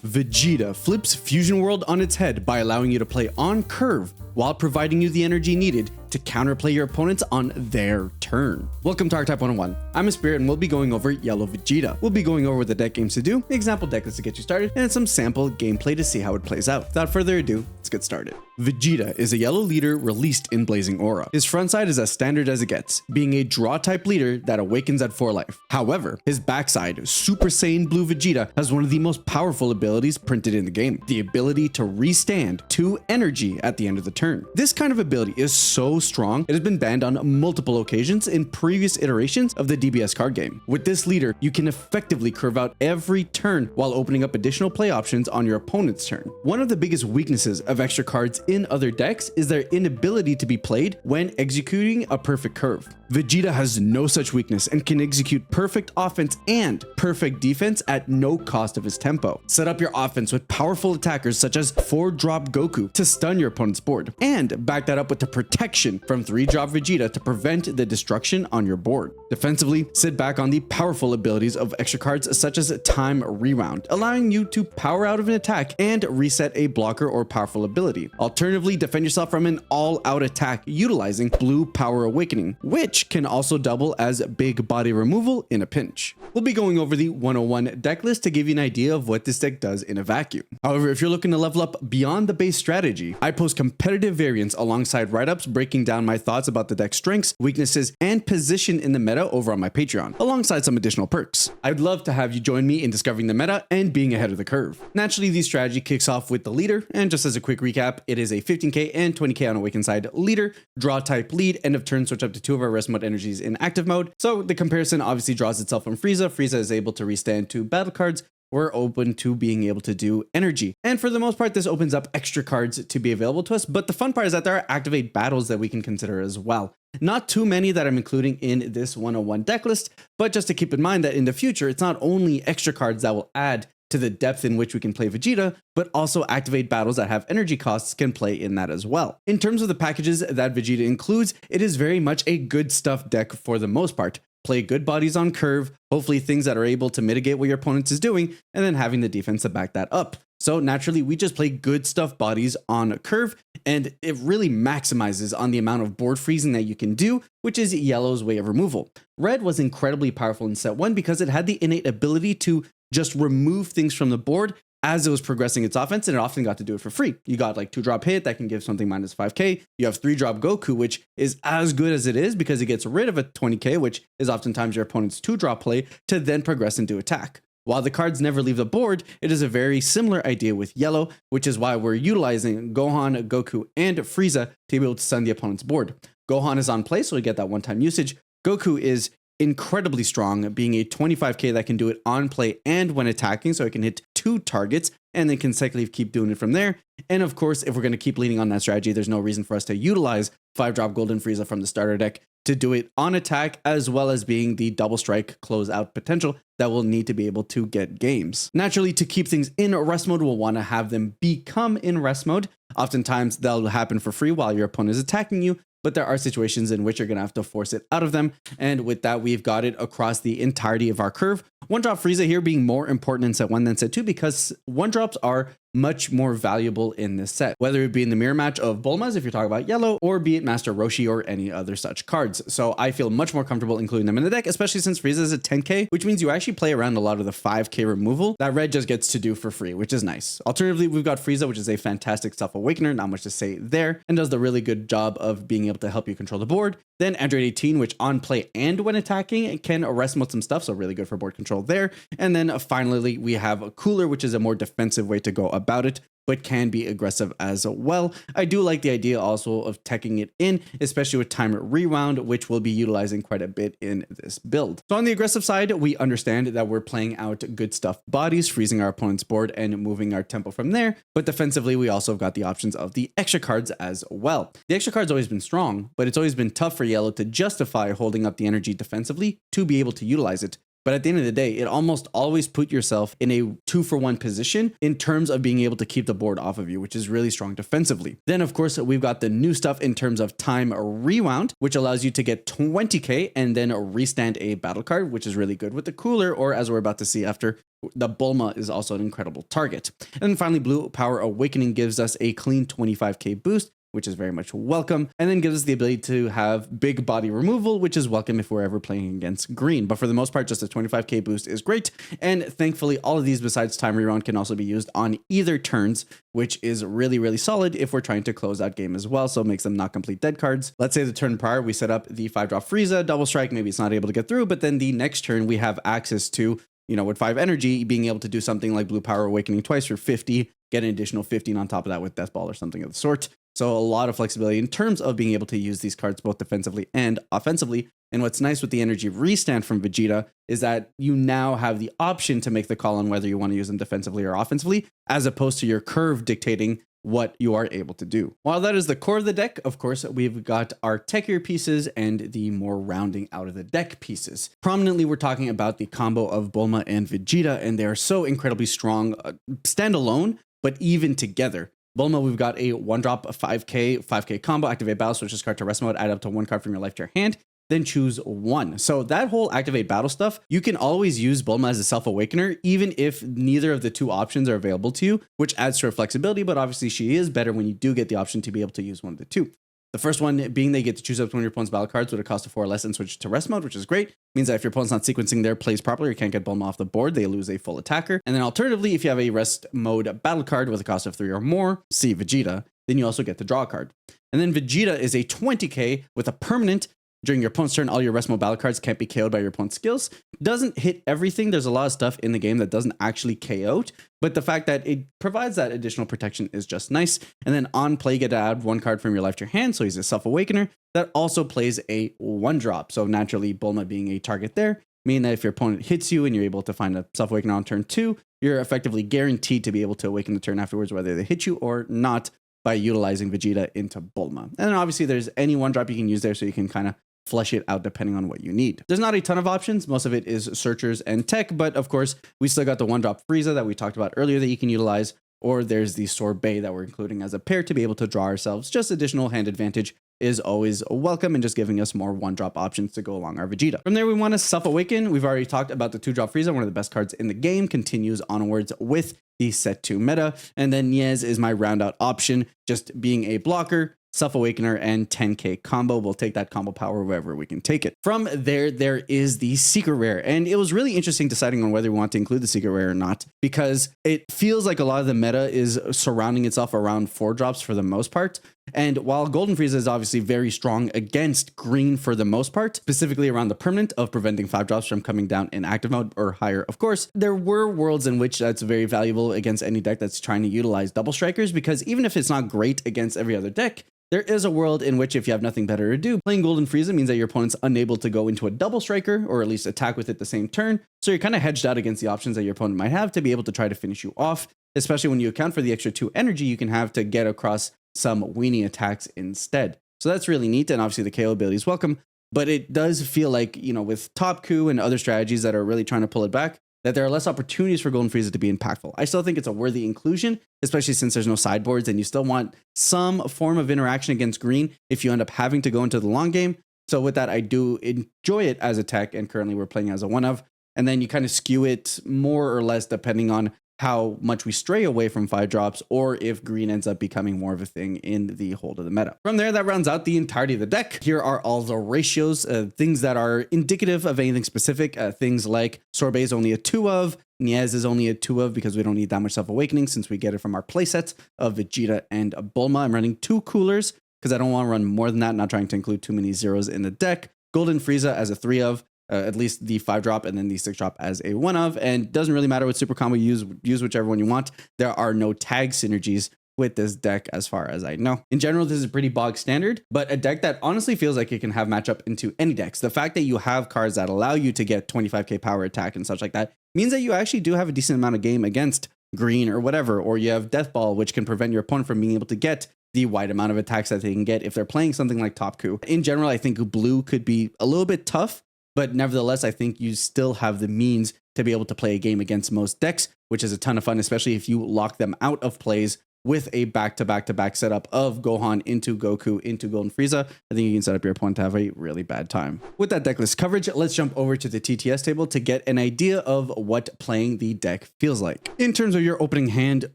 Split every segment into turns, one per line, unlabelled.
Vegeta flips Fusion World on its head by allowing you to play on curve while providing you the energy needed to counterplay your opponents on their turn. Welcome to Archetype 101. I'm Espira and we'll be going over Yellow Vegeta. We'll be going over what the deck games to do, example deck lists to get you started, and some sample gameplay to see how it plays out. Without further ado, let's get started. Vegeta is a yellow leader released in Blazing Aura. His front side is as standard as it gets, being a draw type leader that awakens at 4 life. However, his backside, Super Saiyan Blue Vegeta, has one of the most powerful abilities printed in the game, the ability to restand 2 energy at the end of the turn. This kind of ability is so strong, it has been banned on multiple occasions in previous iterations of the DBS card game. With this leader, you can effectively curve out every turn while opening up additional play options on your opponent's turn. One of the biggest weaknesses of extra cards in other decks is their inability to be played when executing a perfect curve. Vegeta has no such weakness and can execute perfect offense and perfect defense at no cost of his tempo. Set up your offense with powerful attackers such as 4-drop Goku to stun your opponent's board, and back that up with the protection from 3-drop Vegeta to prevent the destruction on your board. Defensively, sit back on the powerful abilities of extra cards such as Time Rewound, allowing you to power out of an attack and reset a blocker or powerful ability. Alternatively, defend yourself from an all-out attack utilizing Blue Power Awakening, which can also double as big body removal in a pinch. We'll be going over the 101 deck list to give you an idea of what this deck does in a vacuum. However, if you're looking to level up beyond the base strategy, I post competitive variants alongside write-ups breaking down my thoughts about the deck's strengths, weaknesses, and position in the meta over on my Patreon, alongside some additional perks. I'd love to have you join me in discovering the meta and being ahead of the curve. Naturally, the strategy kicks off with the leader, and just as a quick recap, it is a 15k and 20k on Awakened side leader, draw type lead, end of turn switch up to 2 of our rest mode energies in active mode. So the comparison obviously draws itself from Frieza. Frieza is able to restand 2 battle cards. We're open to being able to do energy. And for the most part, this opens up extra cards to be available to us. But the fun part is that there are activate battles that we can consider as well. Not too many that I'm including in this 101 deck list, but just to keep in mind that in the future, it's not only extra cards that will add to the depth in which we can play Vegeta, but also activate battles that have energy costs can play in that as well. In terms of the packages that Vegeta includes, it is very much a good stuff deck for the most part. Play good bodies on curve, hopefully things that are able to mitigate what your opponent is doing, and then having the defense to back that up. So naturally, we just play good stuff bodies on curve, and it really maximizes on the amount of board freezing that you can do, which is Yellow's way of removal. Red was incredibly powerful in set 1 because it had the innate ability to just remove things from the board as it was progressing its offense, and it often got to do it for free. You got like 2-drop hit that can give something minus 5k. You have 3-drop Goku, which is as good as it is because it gets rid of a 20k, which is oftentimes your opponent's 2-drop play, to then progress into attack. While the cards never leave the board, it is a very similar idea with Yellow, which is why we're utilizing Gohan, Goku, and Frieza to be able to stun the opponent's board. Gohan is on play, so we get that one-time usage. Goku is incredibly strong, being a 25k that can do it on play and when attacking, so it can hit 2 targets and then consecutively keep doing it from there. And of course, if we're going to keep leaning on that strategy, there's no reason for us to utilize 5-drop Golden Frieza from the starter deck to do it on attack, as well as being the double strike closeout potential that will need to be able to get games. Naturally, to keep things in rest mode, we'll want to have them become in rest mode. Oftentimes, that'll happen for free while your opponent is attacking you, but there are situations in which you're going to have to force it out of them. And with that, we've got it across the entirety of our curve. 1-drop Frieza here being more important in set 1 than set 2 because 1-drops are much more valuable in this set, whether it be in the mirror match of Bulmas, if you're talking about Yellow, or be it Master Roshi or any other such cards. So I feel much more comfortable including them in the deck, especially since Frieza is a 10k, which means you actually play around a lot of the 5k removal that Red just gets to do for free, which is nice. Alternatively, we've got Frieza, which is a fantastic Self-Awakener, not much to say there, and does the really good job of being able to help you control the board. Then Android 18, which on play and when attacking can arrest mode some stuff, so really good for board control there. And then finally, we have a Cooler, which is a more defensive way to go about it, but can be aggressive as well. I do like the idea also of teching it in, especially with Time Rewound, which we'll be utilizing quite a bit in this build. So on the aggressive side, we understand that we're playing out good stuff bodies, freezing our opponent's board and moving our tempo from there. But defensively, we also have got the options of the extra cards as well. The extra card's always been strong, but it's always been tough for Yellow to justify holding up the energy defensively to be able to utilize it. But at the end of the day, it almost always put yourself in a 2-for-1 position in terms of being able to keep the board off of you, which is really strong defensively. Then, of course, we've got the new stuff in terms of time rewound, which allows you to get 20k and then restand a battle card, which is really good with the cooler, or as we're about to see after, the Bulma is also an incredible target. And then finally, Blue Power Awakening gives us a clean 25k boost, which is very much welcome, and then gives us the ability to have big body removal, which is welcome if we're ever playing against green. But for the most part, just a 25k boost is great. And thankfully, all of these besides time reround can also be used on either turns, which is really, really solid if we're trying to close that game as well. So it makes them not complete dead cards. Let's say the turn prior, we set up the 5-drop Frieza, double strike, maybe it's not able to get through, but then the next turn we have access to, with 5 energy, being able to do something like Blue Power Awakening twice for 50, get an additional 15 on top of that with Death Ball or something of the sort. So a lot of flexibility in terms of being able to use these cards both defensively and offensively. And what's nice with the energy restand from Vegeta is that you now have the option to make the call on whether you want to use them defensively or offensively, as opposed to your curve dictating what you are able to do. While that is the core of the deck, of course, we've got our techier pieces and the more rounding out of the deck pieces. Prominently, we're talking about the combo of Bulma and Vegeta, and they are so incredibly strong standalone, but even together. Bulma, we've got a 1-drop 5k combo, activate battle, switch this card to rest mode, add up to 1 card from your life to your hand, then choose 1. So that whole activate battle stuff, you can always use Bulma as a self-awakener, even if neither of the 2 options are available to you, which adds to her flexibility, but obviously she is better when you do get the option to be able to use one of the 2. The first one being they get to choose up to one of your opponent's battle cards with a cost of 4 or less and switch to rest mode, which is great. Means that if your opponent's not sequencing their plays properly or can't get Bulma off the board, they lose a full attacker. And then alternatively, if you have a rest mode battle card with a cost of 3 or more, see Vegeta, then you also get to draw a card. And then Vegeta is a 20k with a permanent. During your opponent's turn, all your rest mode battle cards can't be KO'd by your opponent's skills. Doesn't hit everything. There's a lot of stuff in the game that doesn't actually KO, but the fact that it provides that additional protection is just nice. And then on play, you get to add 1 card from your life to your hand, so he's a self-awakener. That also plays a 1-drop, so naturally Bulma being a target there, meaning that if your opponent hits you and you're able to find a self-awakener on turn 2, you're effectively guaranteed to be able to awaken the turn afterwards, whether they hit you or not, by utilizing Vegeta into Bulma. And then obviously there's any 1-drop you can use there, so you can kind of flesh it out depending on what you need. There's not a ton of options. Most of it is searchers and tech, but of course we still got the 1-drop Frieza that we talked about earlier that you can utilize, or there's the Sorbet that we're including as a pair to be able to draw ourselves. Just additional hand advantage is always welcome and just giving us more 1-drop options to go along our Vegeta. From there, we want to self-awaken. We've already talked about the 2-drop Frieza, one of the best cards in the game, continues onwards with the set 2 meta. And then Niez is my round out option, just being a blocker, self-awakener, and 10k combo. We'll take that combo power wherever we can take it. From there, there is the secret rare, and it was really interesting deciding on whether we want to include the secret rare or not, because it feels like a lot of the meta is surrounding itself around 4-drops for the most part. And while Golden Frieza is obviously very strong against green for the most part, specifically around the permanent of preventing 5-drops from coming down in active mode or higher, of course, there were worlds in which that's very valuable against any deck that's trying to utilize double strikers, because even if it's not great against every other deck, there is a world in which if you have nothing better to do, playing Golden Frieza means that your opponent's unable to go into a double striker or at least attack with it the same turn. So you're kind of hedged out against the options that your opponent might have to be able to try to finish you off, especially when you account for the extra 2 energy you can have to get across some weenie attacks instead. So that's really neat, and obviously the KO ability is welcome, but it does feel like, with Top Coup and other strategies that are really trying to pull it back, that there are less opportunities for Golden Frieza to be impactful. I still think it's a worthy inclusion, especially since there's no sideboards and you still want some form of interaction against green if you end up having to go into the long game. So with that, I do enjoy it as a tech, and currently we're playing as a 1-of, and then you kind of skew it more or less depending on how much we stray away from 5-drops, or if green ends up becoming more of a thing in the hold of the meta. From there, that rounds out the entirety of the deck. Here are all the ratios, things that are indicative of anything specific, things like Sorbet is only a 2-of, Niez is only a 2-of because we don't need that much self-awakening since we get it from our playsets of Vegeta and Bulma. I'm running 2 coolers because I don't want to run more than that, not trying to include too many zeros in the deck. Golden Frieza as a 3-of, at least the 5-drop, and then the 6-drop as a 1-of, and doesn't really matter what super combo you use whichever one you want. There are no tag synergies with this deck as far as I know. In general, this is pretty bog standard, but a deck that honestly feels like it can have matchup into any decks. The fact that you have cards that allow you to get 25k power attack and such like that means that you actually do have a decent amount of game against green or whatever, or you have Death Ball, which can prevent your opponent from being able to get the wide amount of attacks that they can get if they're playing something like Top Coup. In general, I think blue could be a little bit tough But nevertheless, I think you still have the means to be able to play a game against most decks, which is a ton of fun, especially if you lock them out of plays with a back-to-back-to-back setup of Gohan into Goku into Golden Frieza. I think you can set up your opponent to have a really bad time. With that deck list coverage, let's jump over to the TTS table to get an idea of what playing the deck feels like. In terms of your opening hand,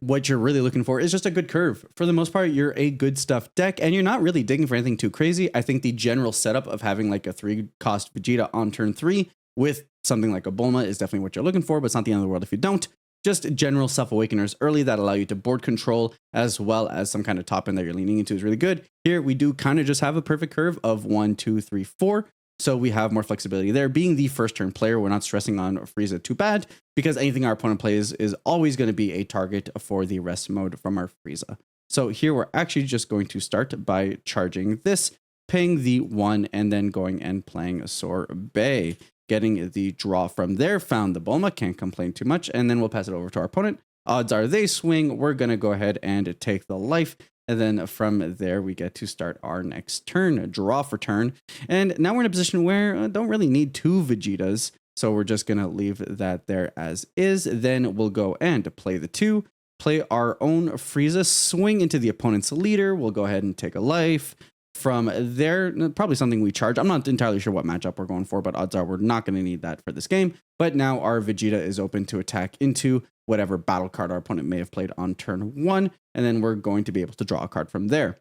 what you're really looking for is just a good curve. For the most part, you're a good stuff deck, and you're not really digging for anything too crazy. I think the general setup of having like a 3-cost Vegeta on turn 3 with something like a Bulma is definitely what you're looking for, but it's not the end of the world if you don't. Just general self-awakeners early that allow you to board control, as well as some kind of top end that you're leaning into is really good. Here we do kind of just have a perfect curve of 1, 2, 3, 4. So we have more flexibility there. Being the first turn player, we're not stressing on Frieza too bad, because anything our opponent plays is always going to be a target for the rest mode from our Frieza. So here we're actually just going to start by charging this, paying the 1, and then going and playing Sorbet. Getting the draw from there, found the Bulma, can't complain too much, and then we'll pass it over to our opponent. Odds are they swing, we're going to go ahead and take the life, and then from there we get to start our next turn, draw for turn. And now we're in a position where I don't really need 2 Vegetas, so we're just going to leave that there as is. Then we'll go and play the 2, play our own Frieza, swing into the opponent's leader, we'll go ahead and take a life. From there, probably something we charge. I'm not entirely sure what matchup we're going for, but odds are we're not going to need that for this game. But now our Vegeta is open to attack into whatever battle card our opponent may have played on turn 1, and then we're going to be able to draw a card from there.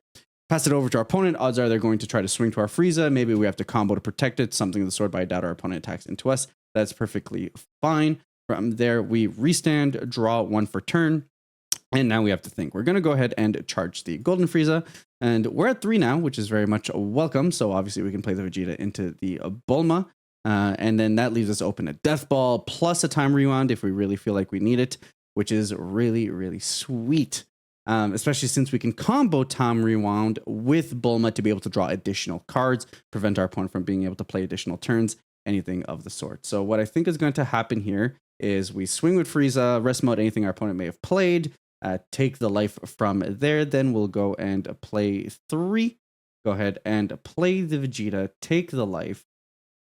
Pass it over to our opponent. Odds are they're going to try to swing to our Frieza. Maybe we have to combo to protect it, something of the sort, but I doubt our opponent attacks into us. That's perfectly fine. From there, we restand, draw 1 for turn. And now we have to think. We're going to go ahead and charge the Golden Frieza. And we're at 3 now, which is very much welcome. So obviously we can play the Vegeta into the Bulma. And then that leaves us open a Death Ball plus a Time Rewound if we really feel like we need it, which is really, really sweet. Especially since we can combo Time Rewound with Bulma to be able to draw additional cards, prevent our opponent from being able to play additional turns, anything of the sort. So what I think is going to happen here is we swing with Frieza, rest mode anything our opponent may have played, take the life from there. Then we'll go and play 3. Go ahead and play the Vegeta, take the life,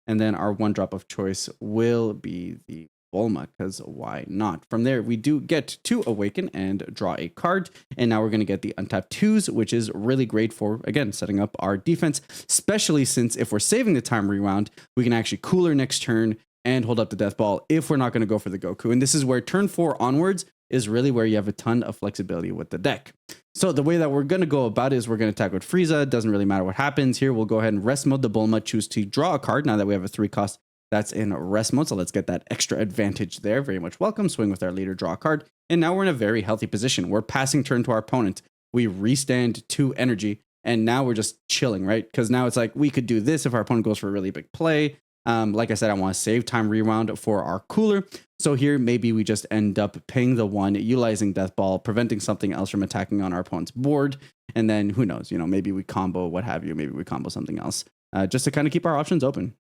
and then our 1 drop of choice will be the Bulma, because why not? From there, we do get to awaken and draw a card, and now we're going to get the untapped 2s, which is really great for, again, setting up our defense, especially since if we're saving the Time Rewound, we can actually cooler next turn and hold up the Death Ball if we're not going to go for the Goku. And this is where turn 4 onwards is really where you have a ton of flexibility with the deck. So the way that we're going to go about it is we're going to attack with Frieza. Doesn't really matter what happens here. We'll go ahead and rest mode the Bulma, choose to draw a card now that we have a 3-cost that's in rest mode. So let's get that extra advantage there. Very much welcome. Swing with our leader, draw a card. And now we're in a very healthy position. We're passing turn to our opponent. We restand 2 energy, and now we're just chilling, right? Because now it's like we could do this if our opponent goes for a really big play. Like I said, I want to save Time Rewound for our cooler. So here, maybe we just end up paying the 1, utilizing Death Ball, preventing something else from attacking on our opponent's board. And then who knows, maybe we combo what have you. Maybe we combo something else just to kind of keep our options open.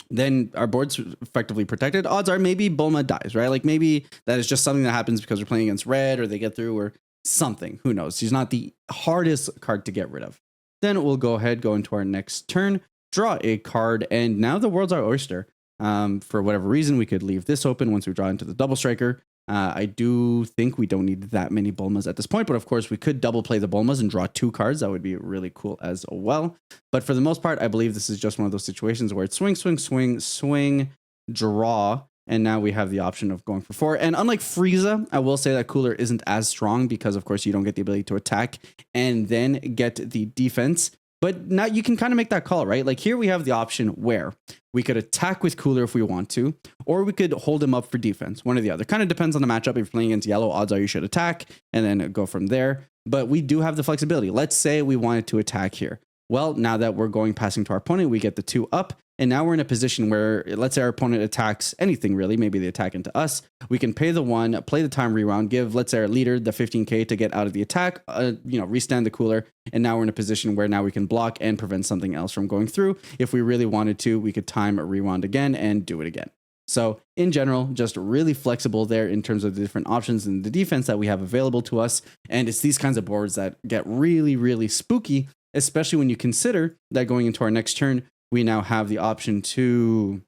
Then our board's effectively protected. Odds are maybe Bulma dies, right? Like maybe that is just something that happens because we're playing against red or they get through or something. Who knows? She's not the hardest card to get rid of. Then we'll go ahead, go into our next turn, draw a card, and now the world's our oyster. For whatever reason, we could leave this open once we draw into the double striker. I do think we don't need that many Bulmas at this point, but of course we could double play the Bulmas and draw 2 cards. That would be really cool as well. But for the most part, I believe this is just one of those situations where it's swing, swing, swing, swing, draw, and now we have the option of going for 4. And unlike Frieza, I will say that cooler isn't as strong because of course you don't get the ability to attack and then get the defense. But now you can kind of make that call, right? Like here we have the option where we could attack with cooler if we want to, or we could hold him up for defense, one or the other. Kind of depends on the matchup. If you're playing against yellow, odds are you should attack and then go from there. But we do have the flexibility. Let's say we wanted to attack here. Well, now that we're passing to our opponent, we get the 2 up. And now we're in a position where, let's say our opponent attacks anything really, maybe they attack into us. We can pay the 1, play the Time Rewound, give, let's say, our leader the 15k to get out of the attack, restand the cooler. And now we're in a position where now we can block and prevent something else from going through. If we really wanted to, we could Time Rewound again and do it again. So in general, just really flexible there in terms of the different options and the defense that we have available to us. And it's these kinds of boards that get really, really spooky, especially when you consider that going into our next turn, we now have the option to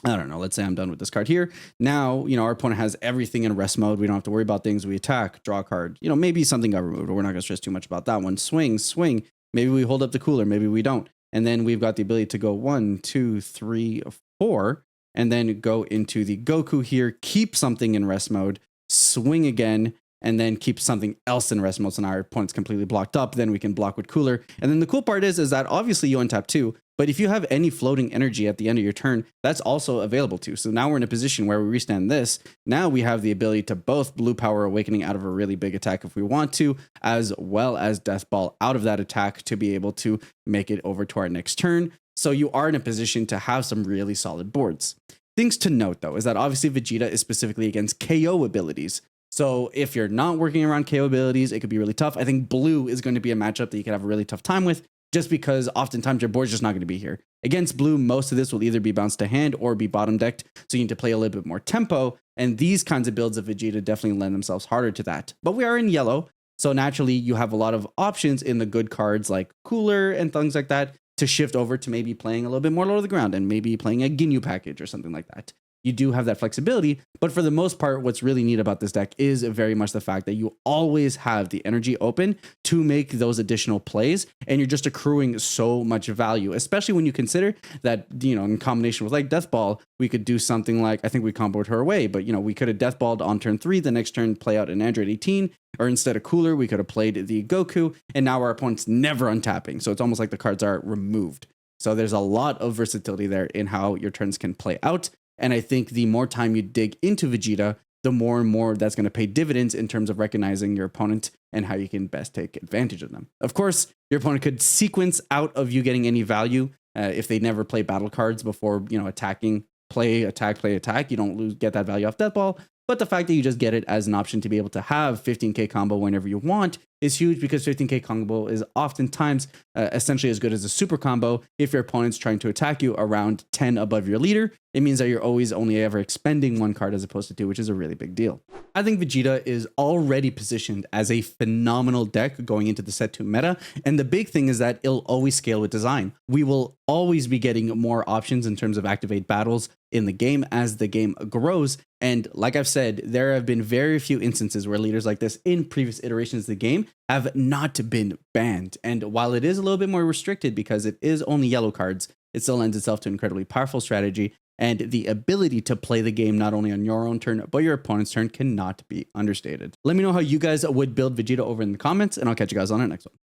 I don't know, let's say I'm done with this card here. Now, our opponent has everything in rest mode. We don't have to worry about things. We attack, draw a card. Maybe something got removed, but we're not going to stress too much about that one. Swing. Maybe we hold up the cooler. Maybe we don't. And then we've got the ability to go 1, 2, 3, 4, and then go into the Goku here, keep something in rest mode, swing again, and then keep something else in rest mode. So now our opponent's completely blocked up. Then we can block with cooler. And then the cool part is that obviously you untap too, but if you have any floating energy at the end of your turn, that's also available too. So now we're in a position where we restand this. Now we have the ability to both Blue Power Awakening out of a really big attack if we want to, as well as Death Ball out of that attack to be able to make it over to our next turn. So you are in a position to have some really solid boards. Things to note though, is that obviously Vegeta is specifically against KO abilities. So if you're not working around KO abilities, it could be really tough. I think blue is going to be a matchup that you could have a really tough time with, just because oftentimes your board's just not going to be here. Against blue, most of this will either be bounced to hand or be bottom decked, so you need to play a little bit more tempo, and these kinds of builds of Vegeta definitely lend themselves harder to that. But we are in yellow, so naturally you have a lot of options in the good cards like Cooler and things like that to shift over to maybe playing a little bit more low to the ground and maybe playing a Ginyu package or something like that. You do have that flexibility, but for the most part, what's really neat about this deck is very much the fact that you always have the energy open to make those additional plays, and you're just accruing so much value, especially when you consider that, in combination with like Death Ball, we could do something like, I think we comboed her away, but we could have Death Balled on turn 3, the next turn play out an Android 18, or instead of Cooler, we could have played the Goku, and now our opponent's never untapping. So it's almost like the cards are removed. So there's a lot of versatility there in how your turns can play out. And I think the more time you dig into Vegeta, the more and more that's going to pay dividends in terms of recognizing your opponent and how you can best take advantage of them. Of course, your opponent could sequence out of you getting any value if they never play battle cards before, attacking, play, attack. You don't get that value off Death Ball. But the fact that you just get it as an option to be able to have 15k combo whenever you want is huge, because 15k combo is oftentimes essentially as good as a super combo if your opponent's trying to attack you around 10 above your leader. It means that you're always only ever expending 1 card as opposed to 2, which is a really big deal. I think Vegeta is already positioned as a phenomenal deck going into the set 2 meta, and the big thing is that it'll always scale with design. We will always be getting more options in terms of activate battles in the game as the game grows. And like I've said, there have been very few instances where leaders like this in previous iterations of the game have not been banned. And while it is a little bit more restricted because it is only yellow cards, it still lends itself to an incredibly powerful strategy, and the ability to play the game not only on your own turn, but your opponent's turn cannot be understated. Let me know how you guys would build Vegeta over in the comments, and I'll catch you guys on our next one.